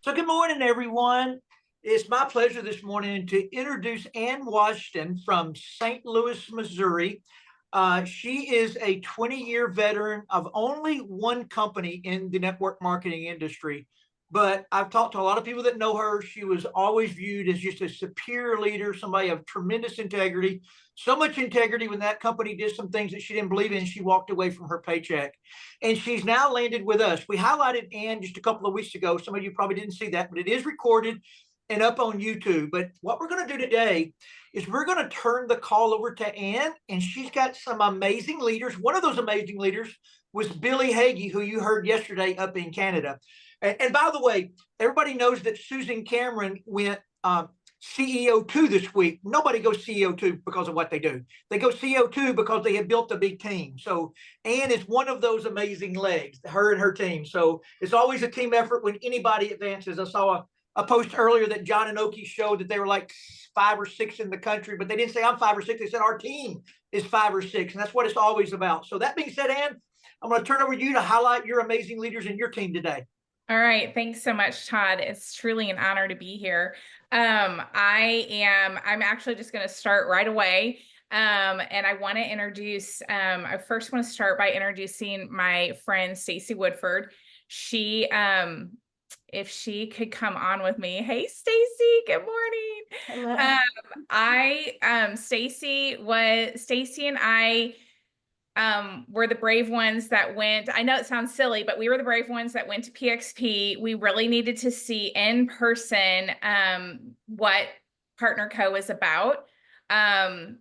So good morning, everyone. It's my pleasure this morning to introduce Ann Washington from St. Louis, Missouri. She is a 20-year veteran of only one company in the network marketing industry. But I've talked to a lot of people that know her. She was always viewed as just a superior leader, somebody of tremendous integrity, so much integrity when that company did some things that she didn't believe in, she walked away from her paycheck. And she's now landed with us. We highlighted Ann just a couple of weeks ago. Some of you probably didn't see that, but it is recorded and up on YouTube. But what we're going to do today is we're going to turn the call over to Ann, and she's got some amazing leaders. One of those amazing leaders was Billy Hagee, who you heard yesterday up in Canada. And by the way, everybody knows that Susan Cameron went CEO2 this week. Nobody goes CEO2 because of what they do. They go CEO2 because they have built a big team. So Ann is one of those amazing legs, her and her team. So it's always a team effort when anybody advances. I saw a post earlier that John and Oki showed that they were like 5 or 6 in the country, but they didn't say I'm 5 or 6. They said our team is 5 or 6. And that's what it's always about. So that being said, Ann, I'm going to turn over to you to highlight your amazing leaders in your team today. All right. Thanks so much, Todd. It's truly an honor to be here. I'm actually just going to start right away. And I want to introduce, I first want to start by introducing my friend, Stacy Woodford. She, if she could come on with me. Hey, Stacy, good morning. Hello. Stacy and I were the brave ones that went. I know it sounds silly, but we were the brave ones that went to PXP. We really needed to see in person what Partner Co is about. And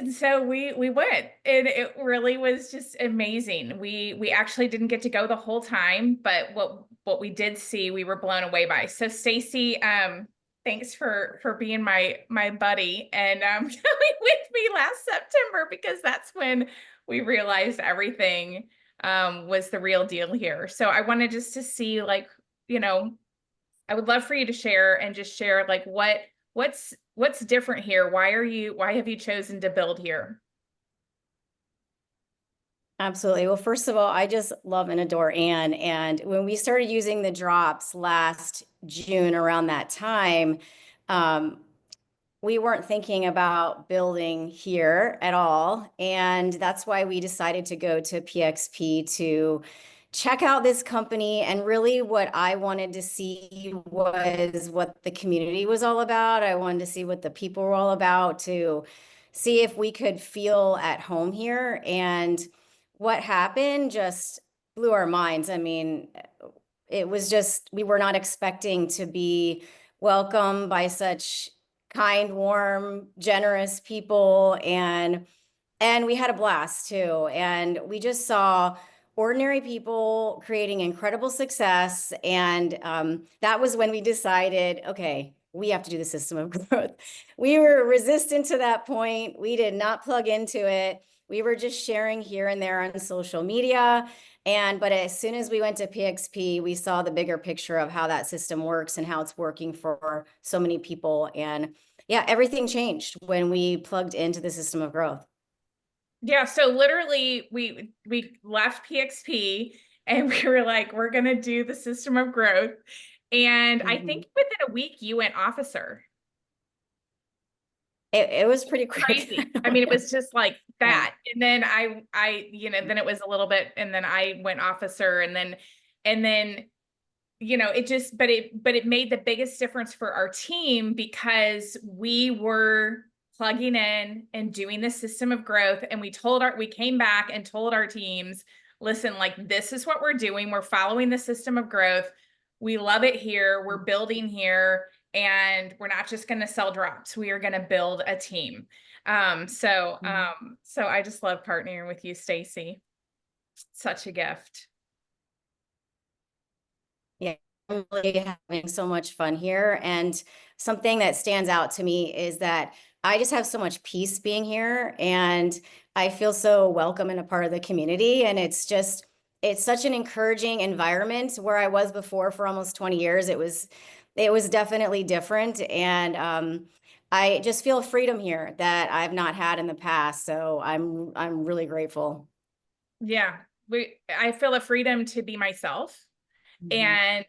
so we went, and it really was just amazing. We actually didn't get to go the whole time, but what we did see, we were blown away by. So Stacy, thanks for being my buddy and coming with me last September, because that's when we realized everything was the real deal here. So I wanted just to see, I would love for you to share and just share like what's different here. Why have you chosen to build here? Absolutely. Well, first of all, I just love and adore Ann. And when we started using the drops last June around that time, we weren't thinking about building here at all. And that's why we decided to go to PXP to check out this company. And really what I wanted to see was what the community was all about. I wanted to see what the people were all about, to see if we could feel at home here. And what happened just blew our minds. I mean, it was just, we were not expecting to be welcomed by such kind, warm, generous people. And we had a blast too. And we just saw ordinary people creating incredible success. And that was when we decided, okay, we have to do the system of growth. We were resistant to that point. We did not plug into it. We were just sharing here and there on social media. But as soon as we went to PXP, we saw the bigger picture of how that system works and how it's working for so many people. And yeah, everything changed when we plugged into the system of growth. Yeah, so literally we left PXP and we were like, we're going to do the system of growth. And I think within a week you went officer. It was pretty crazy. I mean, it was just like that. Yeah. And then I then it was a little bit, and then I went officer, and then, it just, but it made the biggest difference for our team, because we were plugging in and doing the system of growth. And we came back and told our teams, listen, like, this is what we're doing. We're following the system of growth. We love it here. We're building here. And we're not just going to sell drops. We are going to build a team. So I just love partnering with you, Stacy. Such a gift. Yeah, I'm really having so much fun here. And something that stands out to me is that I just have so much peace being here, and I feel so welcome and a part of the community. And it's such an encouraging environment. Where I was before for almost 20 years, it was definitely different. And I just feel freedom here that I've not had in the past. So I'm really grateful. Yeah, I feel a freedom to be myself and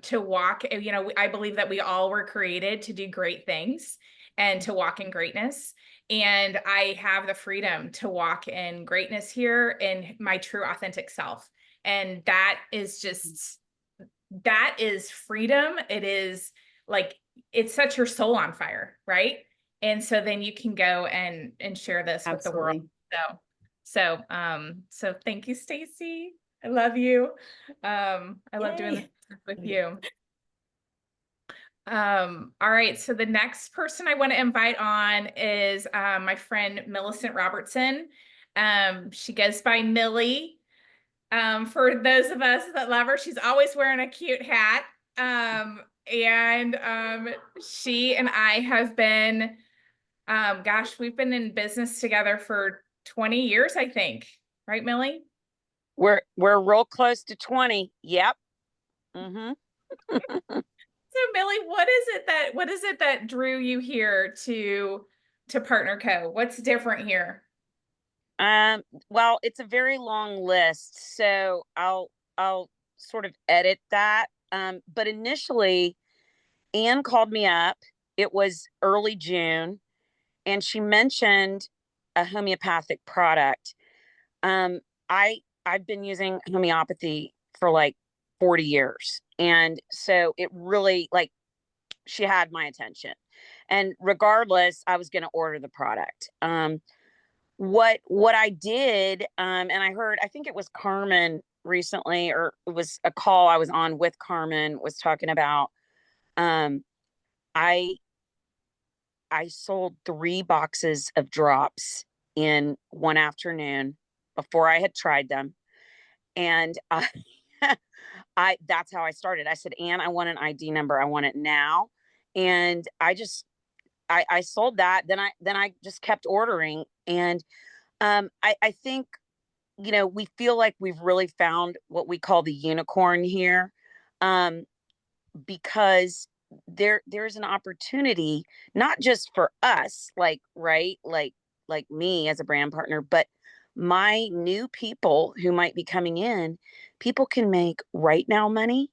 to walk, you know, I believe that we all were created to do great things and to walk in greatness. And I have the freedom to walk in greatness here in my true authentic self. And that is freedom. It is like, it sets your soul on fire, right? And so then you can go and share this with the world. So thank you, Stacy. I love you. I love doing this with you. All right. So the next person I want to invite on is my friend Millicent Robertson. She goes by Millie. For those of us that love her, she's always wearing a cute hat. She and I have been, gosh, we've been in business together for 20 years, I think. Right, Millie? We're real close to 20. Yep. Mm-hmm. So Millie, what is it that drew you here to Partner Co? What's different here? Well, it's a very long list, so I'll sort of edit that. But initially, Anne called me up. It was early June, and she mentioned a homeopathic product. I've been using homeopathy for like 40 years. And so it really, like, she had my attention. And regardless, I was going to order the product. What I did, and I heard, I think it was Carmen recently, or it was a call I was on with Carmen, was talking about, I sold 3 boxes of drops in one afternoon before I had tried them. And that's how I started. I said, Anne, I want an ID number. I want it now. And I sold that. Then I just kept ordering. And I think, you know, we feel like we've really found what we call the unicorn here, because there's an opportunity, not just for us, like, right, like me as a brand partner, but my new people who might be coming in. People can make right now money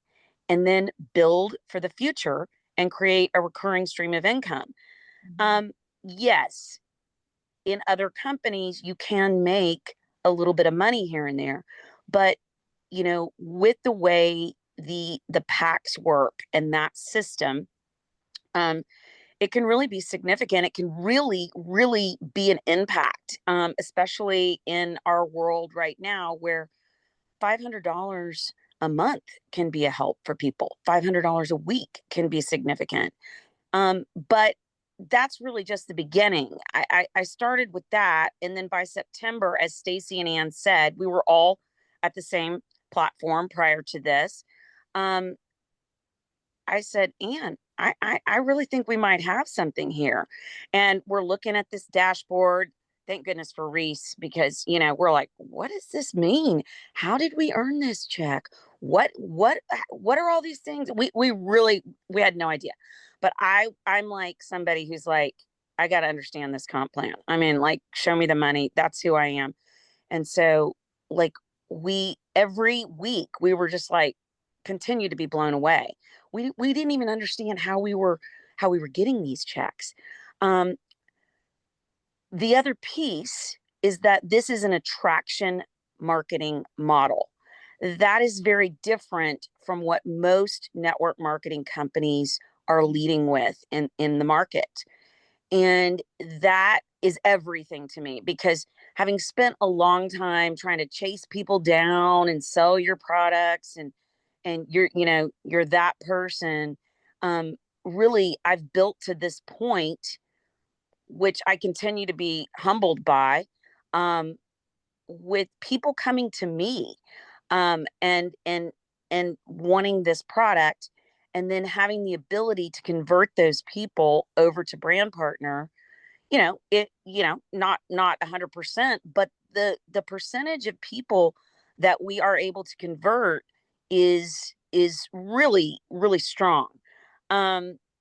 and then build for the future and create a recurring stream of income. Yes, in other companies, you can make a little bit of money here and there, but, you know, with the way the packs work and that system, it can really be significant. It can really, really be an impact, especially in our world right now, where $500 a month can be a help for people. $500 a week can be significant. But that's really just the beginning. I started with that. And then by September, as Stacy and Anne said, we were all at the same platform prior to this. I said, Anne, I really think we might have something here. And we're looking at this dashboard. Thank goodness for Reese, because, you know, we're like, what does this mean? How did we earn this check? What are all these things? We had no idea. But I'm like somebody who's like, I got to understand this comp plan. I mean, like, show me the money. That's who I am. And so, like, every week we were just like, continue to be blown away. We didn't even understand how we were getting these checks. The other piece is that this is an attraction marketing model. That is very different from what most network marketing companies are leading with in the market. And that is everything to me, because having spent a long time trying to chase people down and sell your products, and you're that person, really, I've built to this point, which I continue to be humbled by, with people coming to me, and wanting this product, and then having the ability to convert those people over to brand partner. Not 100%, but the percentage of people that we are able to convert is really, really strong. It's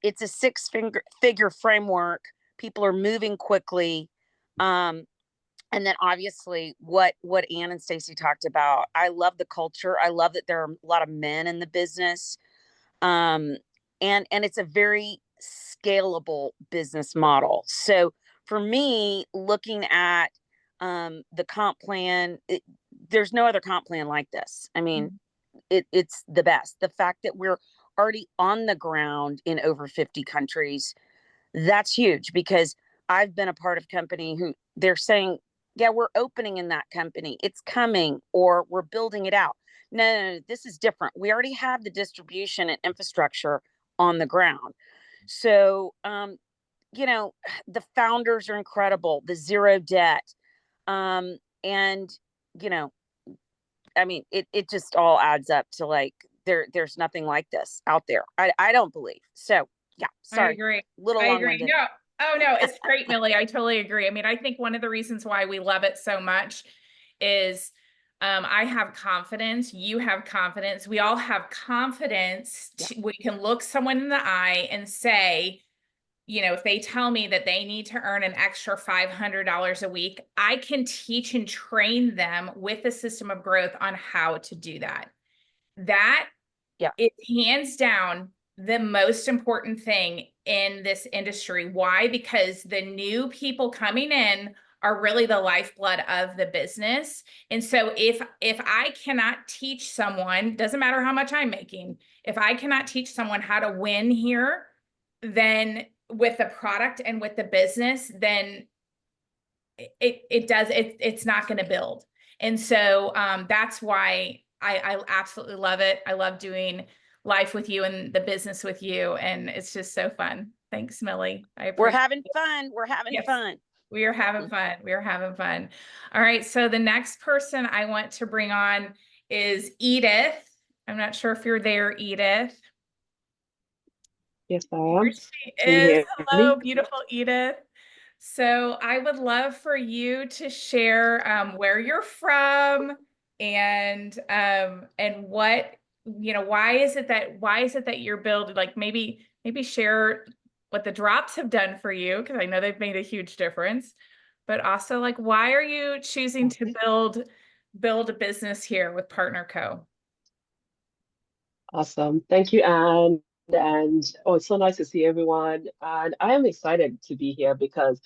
a 6-figure framework. People are moving quickly. And then obviously what Ann and Stacy talked about, I love the culture. I love that there are a lot of men in the business. And it's a very scalable business model. So for me, looking at the comp plan, there's no other comp plan like this. I mean, it's the best. The fact that we're already on the ground in over 50 countries, that's huge, because I've been a part of company who they're saying, yeah, we're opening in that company, it's coming, or we're building it out. No, this is different. We already have the distribution and infrastructure on the ground. So, the founders are incredible, the zero debt. And, you know, I mean, it just all adds up to like, there's nothing like this out there. I don't believe. So yeah, sorry. I agree. Little long-winded. No, oh no, it's great, Millie. I totally agree. I mean, I think one of the reasons why we love it so much is I have confidence, you have confidence, we all have confidence. We can look someone in the eye and say, if they tell me that they need to earn an extra $500 a week, I can teach and train them with a system of growth on how to do that. That is hands down the most important thing in this industry. Why? Because the new people coming in are really the lifeblood of the business. And so if I cannot teach someone, doesn't matter how much I'm making, if I cannot teach someone how to win here, then with the product and with the business, then it's not going to build. And so that's why I absolutely love it. I love doing life with you and the business with you. And it's just so fun. Thanks, Millie. We're having fun. We're having fun. We are having fun. We are having fun. All right. So the next person I want to bring on is Edith. I'm not sure if you're there, Edith. Yes, I am. Here she is. Hello, beautiful Edith. So I would love for you to share where you're from and what, why is it that you're building, like maybe share what the drops have done for you, because I know they've made a huge difference, but also like, why are you choosing to build a business here with Partner Co? Awesome. Thank you, Anne. And it's so nice to see everyone. And I am excited to be here because,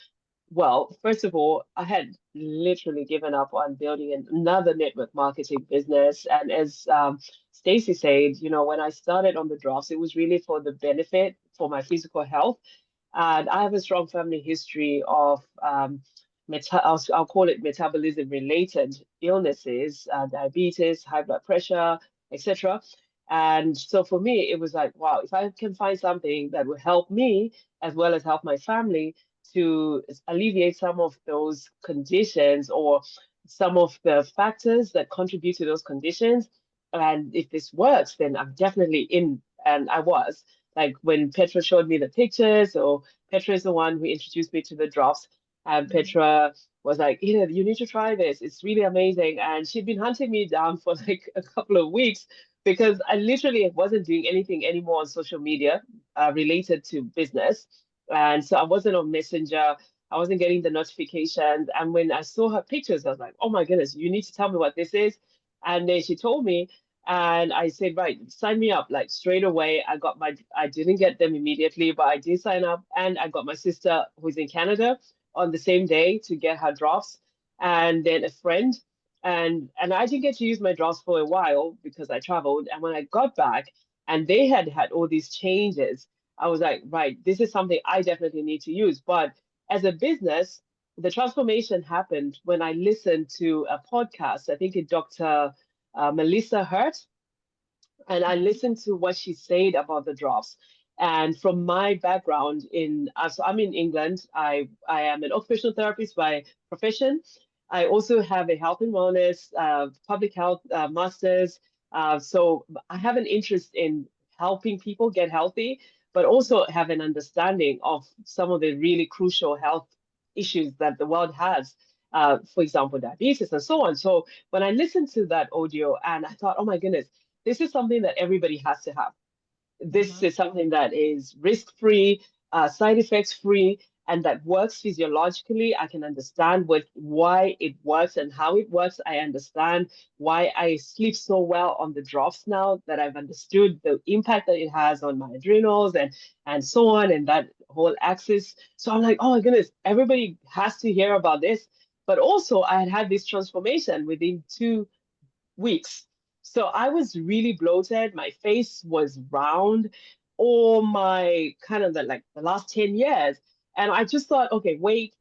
well, first of all, I had literally given up on building another network marketing business. And as Stacy said, when I started on the drops, it was really for the benefit for my physical health. And I have a strong family history of I'll call it metabolism related illnesses, diabetes, high blood pressure, etc. And so for me, it was like, wow, if I can find something that will help me as well as help my family to alleviate some of those conditions or some of the factors that contribute to those conditions. And if this works, then I'm definitely in. And I was. Like when Petra showed me the pictures, or Petra is the one who introduced me to the drops. And Petra was like, you need to try this. It's really amazing. And she'd been hunting me down for like a couple of weeks because I literally wasn't doing anything anymore on social media related to business. And so I wasn't on Messenger. I wasn't getting the notifications. And when I saw her pictures, I was like, oh my goodness, you need to tell me what this is. And then she told me, and I said, right, sign me up like straight away. I didn't get them immediately, but I did sign up. And I got my sister who's in Canada on the same day to get her drops. And then a friend. And I didn't get to use my drops for a while because I traveled. And when I got back and they had all these changes, I was like, right, this is something I definitely need to use. But as a business, the transformation happened when I listened to a podcast. I think it's Dr. Melissa Hurt. And I listened to what she said about the drops. And from my background so I'm in England. I am an occupational therapist by profession. I also have a health and wellness, public health master's. So I have an interest in helping people get healthy, but also have an understanding of some of the really crucial health issues that the world has. For example, diabetes and so on. So when I listened to that audio, and I thought, oh my goodness, this is something that everybody has to have. This is something that is risk-free, side effects-free, and that works physiologically. I can understand why it works and how it works. I understand why I sleep so well on the drops now that I've understood the impact that it has on my adrenals and so on, and that whole axis. So I'm like, oh my goodness, everybody has to hear about this. But also, I had had this transformation within 2 weeks. So I was really bloated. My face was round, all my kind of like the last 10 years. And I just thought, okay, wait,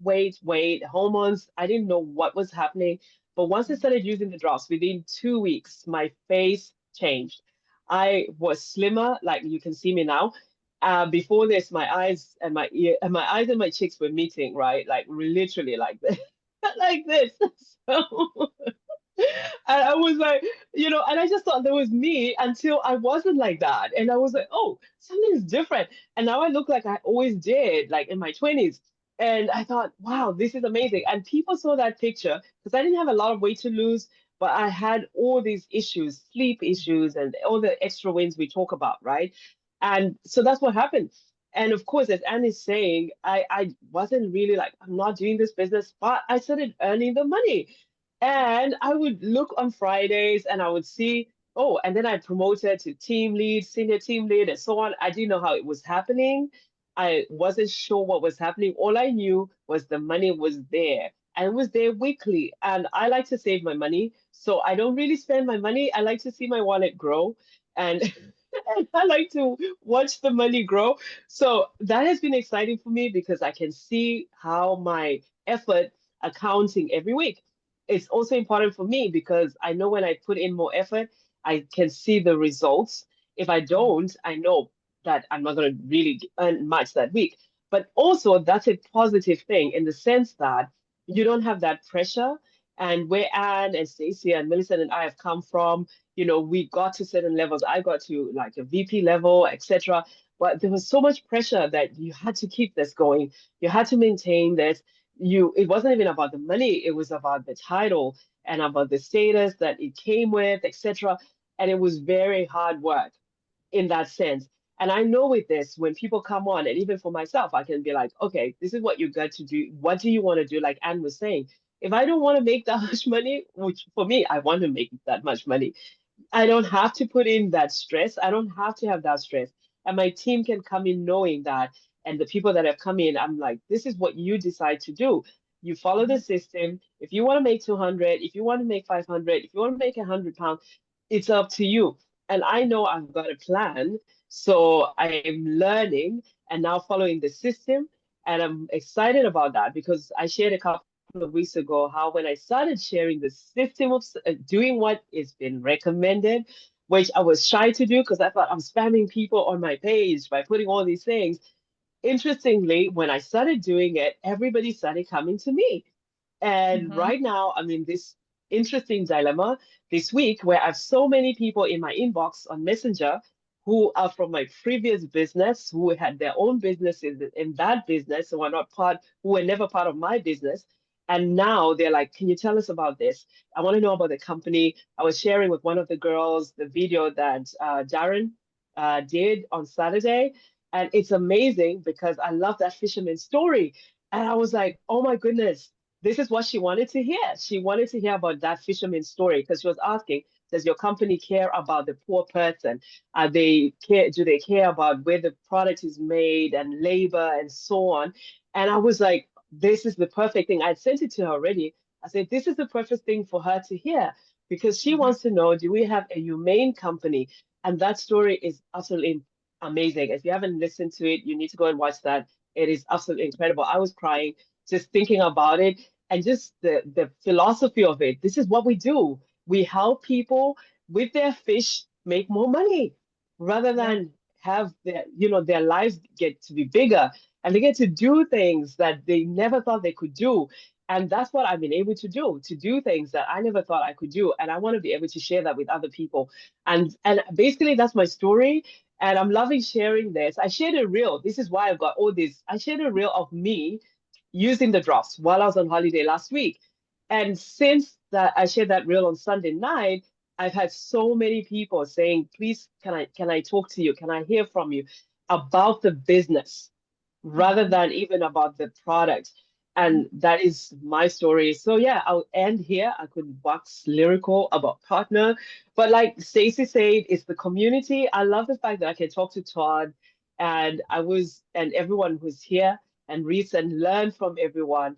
hormones. I didn't know what was happening. But once I started using the drops, within 2 weeks, my face changed. I was slimmer, like you can see me now. Before this, my eyes and my ear and my eyes and my cheeks were meeting, right? Like literally like this, like this. So and I was like, and I just thought there was me until I wasn't like that. And I was like, oh, something's different. And now I look like I always did, like in my 20s. And I thought, wow, this is amazing. And people saw that picture because I didn't have a lot of weight to lose, but I had all these issues, sleep issues, and all the extra wins we talk about, right? And so that's what happened. And of course, as Anne is saying, I wasn't really like, I'm not doing this business, but I started earning the money. And I would look on Fridays and I would see, oh, and then I promoted to team lead, senior team lead, and so on. I didn't know how it was happening. I wasn't sure what was happening. All I knew was the money was there and it was there weekly. And I like to save my money. So I don't really spend my money. I like to see my wallet grow. And, and I like to watch the money grow. So that has been exciting for me because I can see how my effort accounting every week. It's also important for me because I know when I put in more effort, I can see the results. If I don't, I know that I'm not going to really earn much that week. But also, that's a positive thing in the sense that you don't have that pressure. And where Anne and Stacy and Millicent and I have come from, we got to certain levels. I got to like a VP level, etc. But there was so much pressure that you had to keep this going. You had to maintain this. It wasn't even about the money, it was about the title and about the status that it came with, etc. And it was very hard work in that sense. And I know with this, when people come on, and even for myself, I can be like, okay, this is what you got to do. What do you want to do? Like Anne was saying, if I don't want to make that much money, which for me, I want to make that much money, I don't have to put in that stress. I don't have to have that stress. And my team can come in knowing that. And the people that have come in, I'm like, this is what you decide to do. You follow the system. If you want to make 200, if you want to make 500, if you want to make £100, it's up to you. And I know I've got a plan. So I'm learning and now following the system. And I'm excited about that because I shared a couple of weeks ago how when I started sharing the system of doing what is been recommended, which I was shy to do because I thought I'm spamming people on my page by putting all these things. Interestingly, when I started doing it, everybody started coming to me. And right now, I'm in this interesting dilemma this week where I have so many people in my inbox on Messenger who are from my previous business, who had their own businesses in that business, who who were never part of my business. And now they're like, can you tell us about this? I want to know about the company. I was sharing with one of the girls the video that Darren did on Saturday. And it's amazing because I love that fisherman story. And I was like, oh my goodness, this is what she wanted to hear. She wanted to hear about that fisherman story because she was asking, does your company care about the poor person? Do they care about where the product is made and labor and so on? And I was like, this is the perfect thing. I sent it to her already. I said, this is the perfect thing for her to hear because she wants to know, do we have a humane company? And that story is absolutely amazing. If you haven't listened to it, you need to go and watch that. It is absolutely incredible. I was crying just thinking about it and just the philosophy of it. This is what we do. We help people with their fish make more money rather than have their lives get to be bigger and they get to do things that they never thought they could do. And that's what I've been able to do things that I never thought I could do. And I want to be able to share that with other people. And basically that's my story. And I'm loving sharing this. I shared a reel. This is why I've got all this. I shared a reel of me using the drops while I was on holiday last week. And since that I shared that reel on Sunday night, I've had so many people saying, please, can I talk to you? Can I hear from you about the business? rather than even about the product. And that is my story. So yeah, I'll end here. I could wax lyrical about partner, but like Stacey said, it's the community. I love the fact that I can talk to Todd and everyone who's here and reads and learn from everyone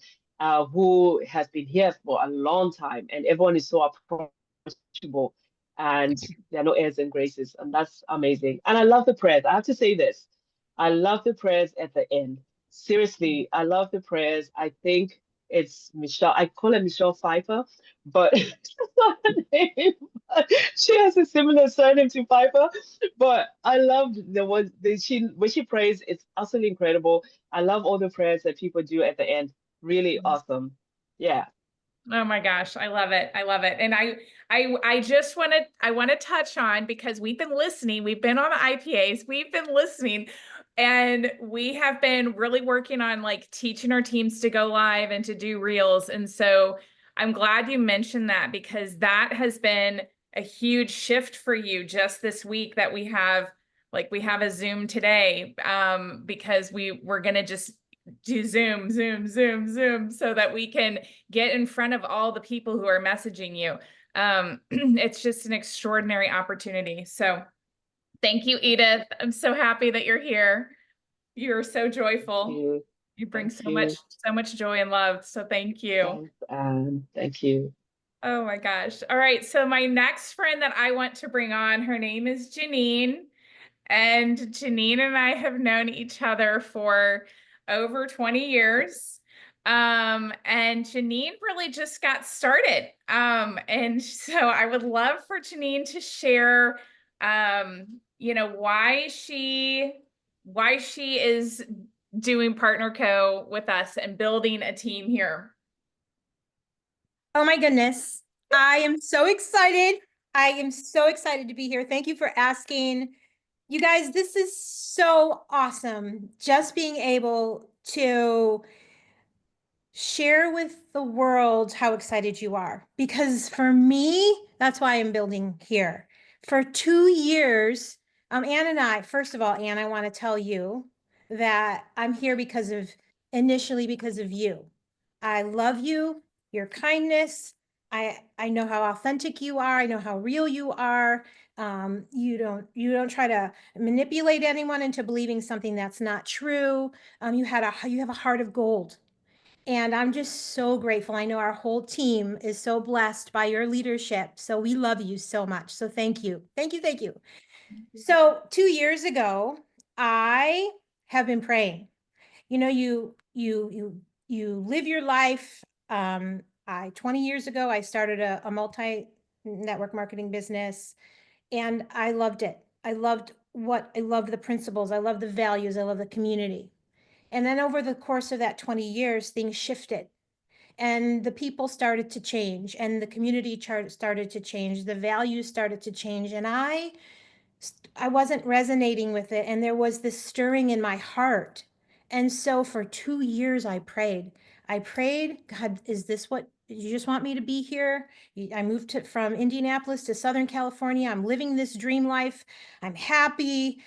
who has been here for a long time, and everyone is so approachable, and there are no airs and graces, and that's amazing. And I love the prayers. I have to say this. I love the prayers at the end. Seriously, I love the prayers. I think it's Michelle. I call her Michelle Pfeiffer, but that's not her name. She has a similar surname to Pfeiffer. But I love the ones that when she prays, it's absolutely incredible. I love all the prayers that people do at the end. Really awesome. Yeah. Oh my gosh, I love it. I love it. And I just I want to touch on, because we've been listening, we've been on the IPAs, we've been listening, and we have been really working on like teaching our teams to go live and to do reels. And so I'm glad you mentioned that, because that has been a huge shift for you just this week, that we have a Zoom today, because we're going to just do Zoom, so that we can get in front of all the people who are messaging you. It's just an extraordinary opportunity. So thank you, Edith. I'm so happy that you're here. You're so joyful. You bring so much joy and love. So thank you. Thanks, thank you. Oh my gosh. All right. So my next friend that I want to bring on, her name is Janine. And Janine and I have known each other for over 20 years. And Janine really just got started. And so I would love for Janine to share, why she is doing Partner Co with us and building a team here. Oh my goodness. I am so excited. I am so excited to be here. Thank you for asking. You guys, this is so awesome. Just being able to share with the world how excited you are. Because for me, that's why I'm building here. For 2 years, Ann and I, first of all, Ann, I want to tell you that I'm here initially because of you. I love you, your kindness. I know how authentic you are. I know how real you are. You don't try to manipulate anyone into believing something that's not true. You have a heart of gold. And I'm just so grateful. I know our whole team is so blessed by your leadership. So we love you so much. So thank you. Thank you. Thank you. So 2 years ago, I have been praying. You know, you live your life. 20 years ago, I started a multi-network marketing business, and I loved it. I loved the principles. I love the values. I love the community. And then over the course of that 20 years, things shifted, and the people started to change, and the community started to change. The values started to change, and I wasn't resonating with it. And there was this stirring in my heart. And so for 2 years, I prayed, God, is this what you just want me to be here? I moved from Indianapolis to Southern California. I'm living this dream life. I'm happy.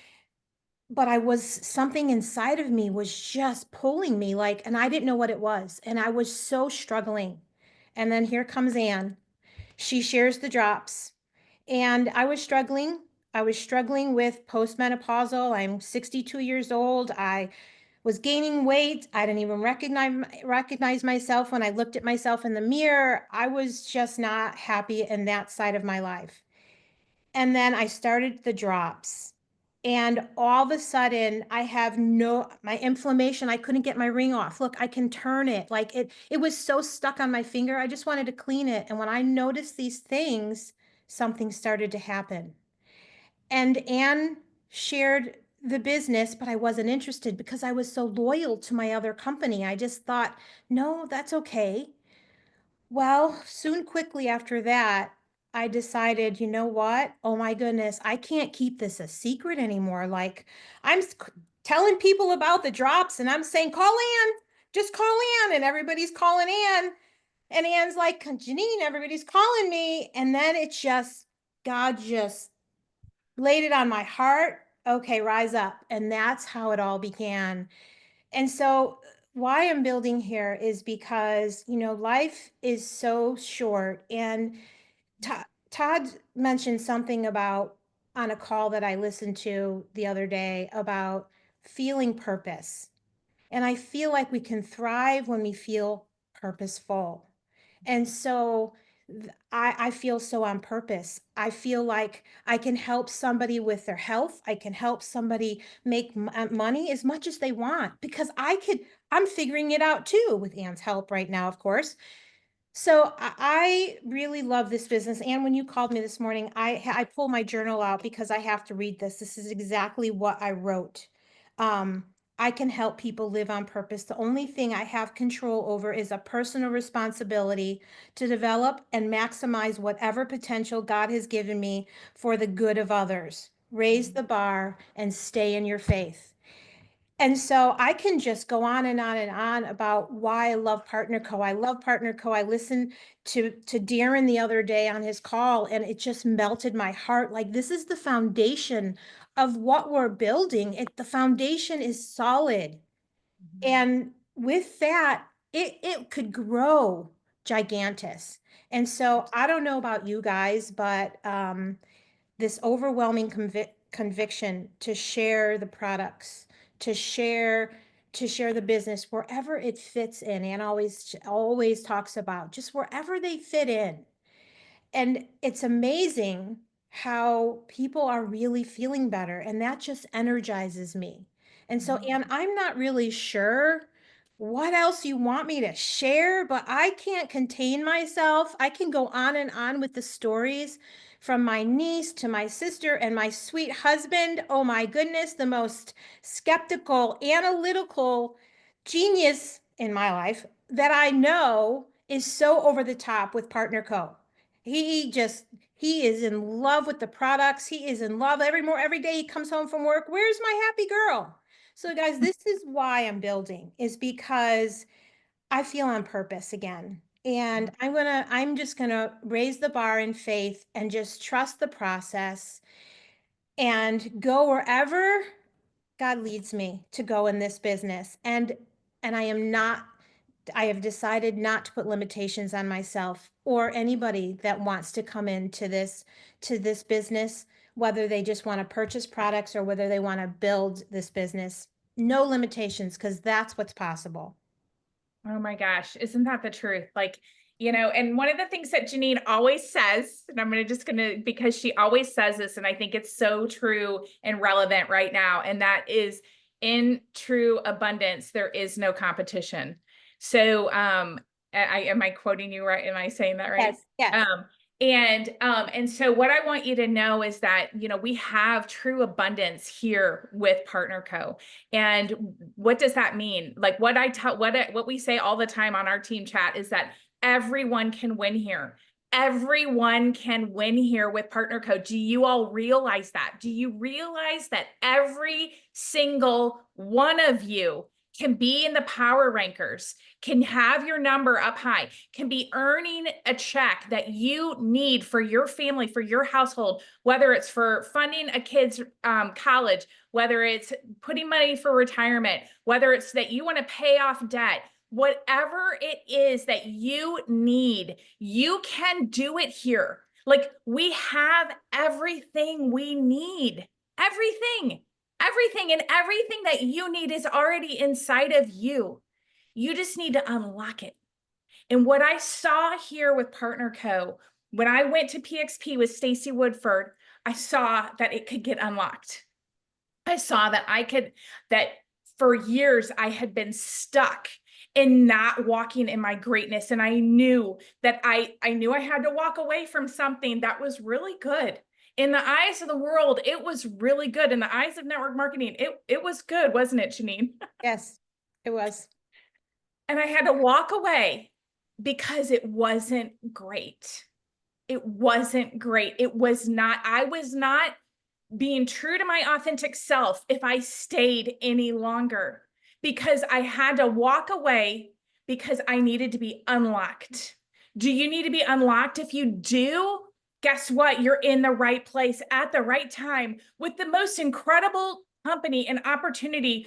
But something inside of me was just pulling me, and I didn't know what it was. And I was so struggling. And then here comes Ann. She shares the drops. And I was struggling. I was struggling with postmenopausal. I'm 62 years old. I was gaining weight. I didn't even recognize myself when I looked at myself in the mirror. I was just not happy in that side of my life. And then I started the drops. And all of a sudden, I have my inflammation. I couldn't get my ring off. Look, I can turn it. It was so stuck on my finger. I just wanted to clean it. And when I noticed these things, something started to happen. And Ann shared the business, but I wasn't interested because I was so loyal to my other company. I just thought, no, that's okay. Well, quickly after that, I decided, you know what? Oh my goodness, I can't keep this a secret anymore. I'm telling people about the drops, and I'm saying, call Ann, just call Ann. And everybody's calling Ann. And Ann's like, Janine, everybody's calling me. And then God just laid it on my heart. Okay, rise up. And that's how it all began. And so why I'm building here is because, you know, life is so short. And Todd mentioned something about on a call that I listened to the other day about feeling purpose. And I feel like we can thrive when we feel purposeful. And so I feel so on purpose. I feel like I can help somebody with their health. I can help somebody make money as much as they want because I'm figuring it out too with Anne's help right now, of course. So I really love this business. And when you called me this morning, I pulled my journal out because I have to read this. This is exactly what I wrote. I can help people live on purpose. The only thing I have control over is a personal responsibility to develop and maximize whatever potential God has given me for the good of others. Raise the bar and stay in your faith. And so I can just go on and on and on about why I love Partner Co. I love Partner Co. I listened to Darren the other day on his call, and it just melted my heart. Like, this is the foundation of what we're building. The foundation is solid. And with that, it could grow gigantic. And so I don't know about you guys, but this overwhelming conviction to share the products, to share the business wherever it fits in. And always talks about just wherever they fit in. And it's amazing how people are really feeling better, and that just energizes me. And so, Anne, I'm not really sure what else you want me to share, but I can't contain myself. I can go on and on with the stories from my niece to my sister and my sweet husband. Oh my goodness, the most skeptical, analytical genius in my life that I know is so over the top with Partner Co. He is in love with the products. He is in love every day he comes home from work. Where's my happy girl? So guys, this is why I'm building, is because I feel on purpose again. And I'm just gonna raise the bar in faith and just trust the process and go wherever God leads me to go in this business. And I have decided not to put limitations on myself or anybody that wants to come into this business, whether they just want to purchase products or whether they want to build this business. No limitations, because that's what's possible. Oh my gosh, isn't that the truth? Like, you know, and one of the things that Janine always says, and I'm because she always says this, and I think it's so true and relevant right now, and that is, in true abundance, there is no competition. So, am I quoting you right? Am I saying that right? Yes. And so what I want you to know is that, you know, we have true abundance here with Partner Co. And what does that mean? Like what we say all the time on our team chat is that everyone can win here. Everyone can win here with Partner Co. Do you all realize that? Do you realize that every single one of you can be in the power rankers, can have your number up high, can be earning a check that you need for your family, for your household, whether it's for funding a kid's college, whether it's putting money for retirement, whether it's that you want to pay off debt, whatever it is that you need, you can do it here. Like, we have everything we need, everything and everything that you need is already inside of you. You just need to unlock it. And what I saw here with Partner Co, when I went to PXP with Stacy Woodford, I saw that it could get unlocked. I saw that for years I had been stuck in not walking in my greatness. And I knew that I knew I had to walk away from something that was really good. In the eyes of the world, it was really good. In the eyes of network marketing, it was good, wasn't it, Janine? Yes, it was. And I had to walk away because it wasn't great. It wasn't great. I was not being true to my authentic self if I stayed any longer, because I had to walk away because I needed to be unlocked. Do you need to be unlocked? If you do, guess what? You're in the right place at the right time with the most incredible company and opportunity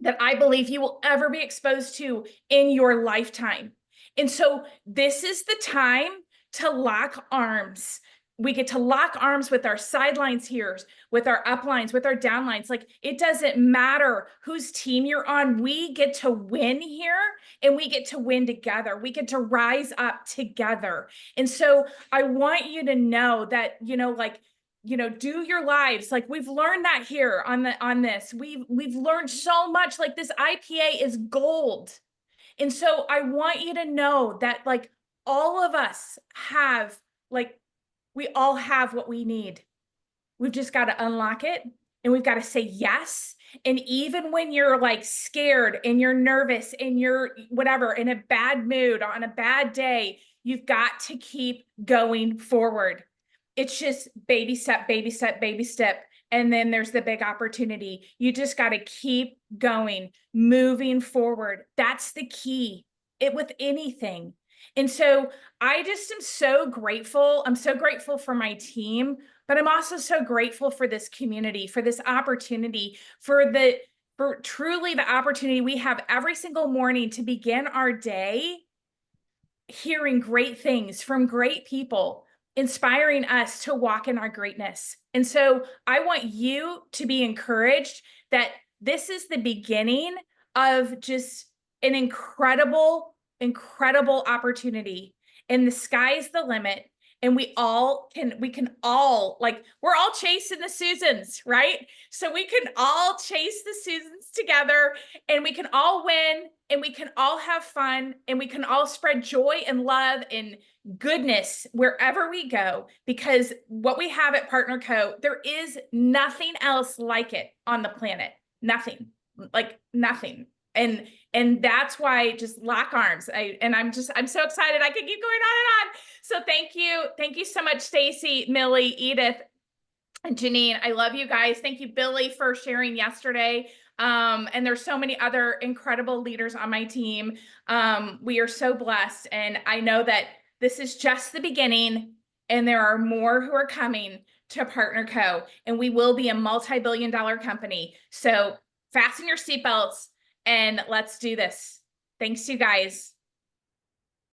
that I believe you will ever be exposed to in your lifetime. And so this is the time to lock arms. We get to lock arms with our sidelines here, with our uplines, with our downlines. Like, it doesn't matter whose team you're on. We get to win here, and we get to win together. We get to rise up together. And so I want you to know that, do your lives. Like, we've learned that here on this. We've learned so much. Like, this IPA is gold. And so I want you to know that, like, all of us have, like, we all have what we need. We've just got to unlock it, and we've got to say yes. And even when you're like scared and you're nervous and you're whatever, in a bad mood, on a bad day, you've got to keep going forward. It's just baby step, baby step, baby step. And then there's the big opportunity. You just got to keep going, moving forward. That's the key with anything. And so I just am so grateful. I'm so grateful for my team, but I'm also so grateful for this community, for this opportunity, for truly the opportunity we have every single morning to begin our day hearing great things from great people, inspiring us to walk in our greatness. And so I want you to be encouraged that this is the beginning of just an incredible opportunity, and the sky's the limit. And we can all, like, we're all chasing the Susans, right? So we can all chase the Susans together, and we can all win, and we can all have fun, and we can all spread joy and love and goodness wherever we go, because what we have at Partner Co., there is nothing else like it on the planet. Nothing, like nothing. And that's why, just lock arms. I'm so excited. I could keep going on and on. So thank you so much, Stacy, Millie, Edith, and Janine. I love you guys. Thank you, Billy, for sharing yesterday. And there's so many other incredible leaders on my team. We are so blessed, and I know that this is just the beginning, and there are more who are coming to Partner Co., and we will be a multi-billion-dollar company. So fasten your seatbelts, and let's do this. Thanks, you guys.